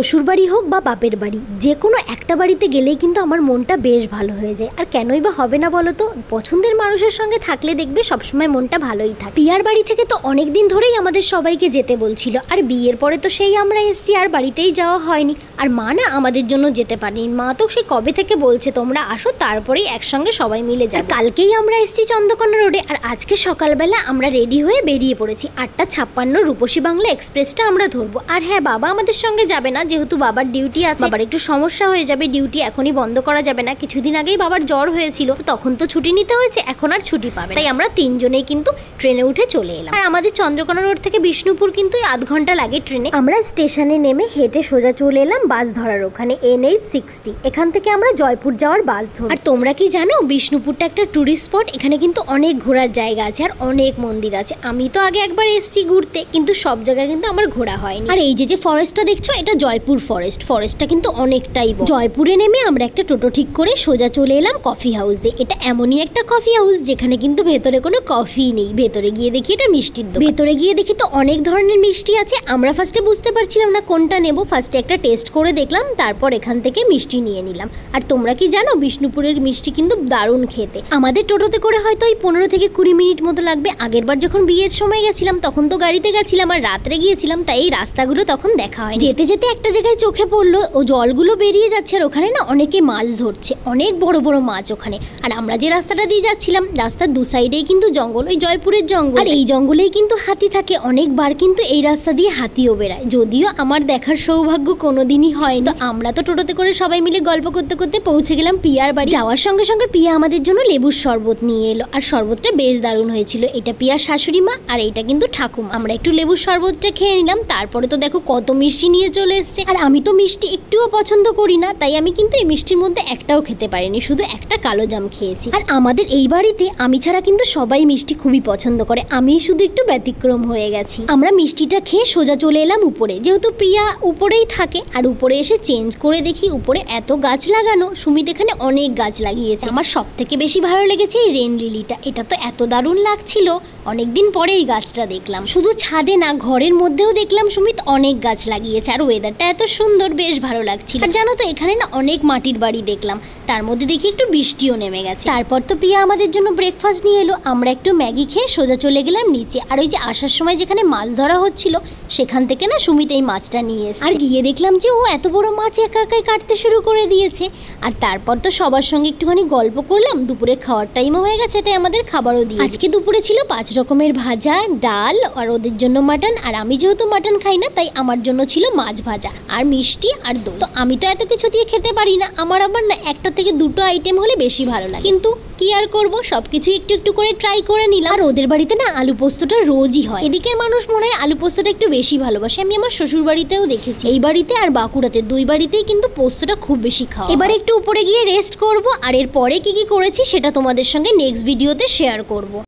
শ্বশুর বাড়ি হোক বা বাপের বাড়ি, যে কোনো একটা বাড়িতে গেলেই কিন্তু আমার মনটা বেশ ভালো হয়ে যায়। আর কেনই বা হবে না বলো তো, পছন্দের মানুষের সঙ্গে থাকলে দেখবে সবসময় মনটা ভালোই থাকে। পিয়ার বাড়ি থেকে তো অনেক দিন ধরেই আমাদের সবাইকে যেতে বলছিল, আর বিয়ের পরে তো সেই আমরা এসছি, আর বাড়িতেই যাওয়া হয়নি। আর মা না আমাদের জন্য যেতে পারেনি, মা তো সে কবে থেকে বলছে তোমরা আসো, তারপরেই একসঙ্গে সবাই মিলে যাবে। কালকেই আমরা এসছি চন্দ্রকোনা রোডে, আর আজকে সকালবেলা আমরা রেডি হয়ে বেরিয়ে পড়েছি। 8:56 রূপসী বাংলা এক্সপ্রেসটা আমরা ধরবো। আর হ্যাঁ, বাবা আমাদের সঙ্গে যাবে না, যেহেতু বাবার ডিউটি আছে, বাবার একটু সমস্যা হয়ে যাবে, ডিউটি এখনই বন্ধ করা যাবে না। কিছুদিন আগেই বাবার জ্বর হয়েছিল, তখন তো ছুটি নিতে হয়েছে, এখন আর ছুটি পাবে, তাই আমরা তিনজনেই কিন্তু ট্রেনে উঠে চলে এলাম। আর আমাদের চন্দ্রকোনা রোড থেকে বিষ্ণুপুর কিন্তু 0.5 ঘন্টা লাগে ট্রেনে। আমরা স্টেশনে নেমে হেঁটে সোজা চলে এলাম বাস ধরার ওখানে, NH60। এখান থেকে আমরা জয়পুর যাওয়ার বাস ধরি। আর তোমরা কি জানো, বিষ্ণুপুরটা একটা টুরিস্ট স্পট, এখানে কিন্তু অনেক ঘোরার জায়গা আছে আর অনেক মন্দির আছে। আমি তো আগে একবার এসেছি ঘুরতে, কিন্তু সব জায়গায় কিন্তু আমার ঘোরা হয়নি। আর এই যে ফরেস্টটা দেখছো, এটা জয়পুর ফরেস্ট। ফরেস্টটা কিন্তু অনেকটাই বড়। জয়পুরে নেমে আমরা একটা টোটো ঠিক করে সোজা চলে এলাম কফি হাউসে। এটা এমনই একটা কফি হাউস যেখানে কিন্তু ভেতরে কোনো কফি নেই। ভেতরে গিয়ে দেখি এটা মিষ্টির দোকান। ভেতরে গিয়ে দেখি তো অনেক ধরনের মিষ্টি আছে। আমরা ফার্স্টে বুঝতে পারছিলাম না কোনটা নেব, ফার্স্টে একটা টেস্ট করে দেখলাম, তারপর এখান থেকে মিষ্টি নিয়ে নিলাম। আর তোমরা কি জানো, বিষ্ণুপুরের মিষ্টি কিন্তু দারুণ খেতে। আমাদের টোটোতে করে হয়তো ওই 15 থেকে 20 মিনিট মতো লাগবে। আগের বার যখন বিয়ের সময় গেছিলাম তখন তো গাড়িতে গেছিলাম আর রাত্রে গিয়েছিলাম, তাই এই রাস্তাগুলো তখন দেখা হয়। যেতে যেতে একটা জায়গায় চোখে পড়লো, ও জলগুলো বেরিয়ে যাচ্ছে, আর ওখানে না অনেকে মাছ ধরছে, অনেক বড় বড় মাছ ওখানে। আর আমরা যে রাস্তাটা দিয়ে যাচ্ছিলাম, রাস্তার দু সাইডেই কিন্তু জঙ্গল, ওই জয়পুরের জঙ্গল। আর এই জঙ্গলেই কিন্তু হাতি থাকে, অনেকবার কিন্তু এই রাস্তা দিয়ে হাতিও বেড়ায়। যদিও আমার দেখার সৌভাগ্য কোনোদিনই হয়। তো আমরা তো টোটোতে করে সবাই মিলে গল্প করতে করতে পৌঁছে গেলাম পিয়ার বাড়ি। যাওয়ার সঙ্গে সঙ্গে পিয়া আমাদের জন্য লেবুর শরবত নিয়ে এলো, আর শরবতটা বেশ দারুণ হয়েছিল। এটা পিয়ার শাশুড়ি মা, আর এইটা কিন্তু ঠাকুমা। আমরা একটু লেবুর শরবতটা খেয়ে নিলাম, তারপরে তো দেখো কত মিষ্টি নিয়ে চলে এসছে। আর আমি তো মিষ্টি একটুও পছন্দ করি না, তাই আমি কিন্তু এই মিষ্টির মধ্যে একটাও খেতে পারিনি, শুধু একটা কালো জাম খেয়েছি। আর আমাদের এই বাড়িতে আমি ছাড়া কিন্তু সবাই মিষ্টি খুবই পছন্দ করে, আমি শুধু একটু ব্যতিক্রম হয়ে গেছি। আমরা মিষ্টিটা খেয়ে সোজা চলে এলাম উপরে, যেহেতু প্রিয়া উপরেই থাকে। আর উপরে এসে চেঞ্জ করে দেখি উপরে এত গাছ লাগানো, সুমিত এখানে অনেক গাছ লাগিয়েছে। আমার সব থেকে বেশি ভালো লেগেছে এই রেন লিলিটা, এটা তো এত দারুণ লাগছিল। অনেকদিন পরে এই গাছটা দেখলাম, শুধু ছাদে না ঘরের মধ্যেও দেখলাম সুমিত অনেক গাছ লাগিয়েছে। আর ওয়েদারটা এত সুন্দর, বেশ ভালো লাগছিল। আর জানো তো, এখানে না অনেক মাটির বাড়ি দেখলাম, তার মধ্যে দেখি একটু বৃষ্টিও নেমে গেছে। তারপর তো পিয়া আমাদের জন্য ব্রেকফাস্ট নিয়ে এলো, আমরা একটু ম্যাগি খেয়ে সোজা চলে গেলাম নিচে। আর ওই যে আসার সময় যেখানে মাছ ধরা হচ্ছিল, সেখান থেকে না সুমিত এই মাছটা নিয়ে এসেছে। আর গিয়ে দেখলাম যে ও এত বড় মাছ একা একাই কাটতে শুরু করে দিয়েছে। আর তারপর তো সবার সঙ্গে একটুখানি গল্প করলাম, দুপুরে খাওয়ার টাইমও হয়ে গেছে, তাই আমাদের খাবারও দিয়ে। আজকে দুপুরে ছিল 5 রকমের ভাজা, ডাল, আর ওদের জন্য মাটন। আর আমি যেহেতু মাটন খাই না, তাই আমার জন্য ছিল মাছ ভাজা আর মিষ্টি আর দই। তো আমি তো এত কিছু দিয়ে খেতে পারি না, আমার আবার না 1টা থেকে 2টো আইটেম হলে বেশি ভালো লাগে। কিন্তু কি আর করবো, সবকিছু একটু একটু করে ট্রাই করে নিলাম। আর ওদের বাড়িতে না আলু পোস্তটা রোজই হয়। এদিকের মানুষ মনে হয় আলু পোস্তটা একটু বেশি ভালোবাসে, আমি আমার শ্বশুর বাড়িতেও দেখেছি। এই বাড়িতে আর বাঁকুড়াতে, 2 বাড়িতেই কিন্তু পোস্তটা খুব বেশি খাওয়া। এবারে একটু উপরে গিয়ে রেস্ট করব, আর এর পরে কি কি করেছি সেটা তোমাদের সঙ্গে নেক্সট ভিডিওতে শেয়ার করব।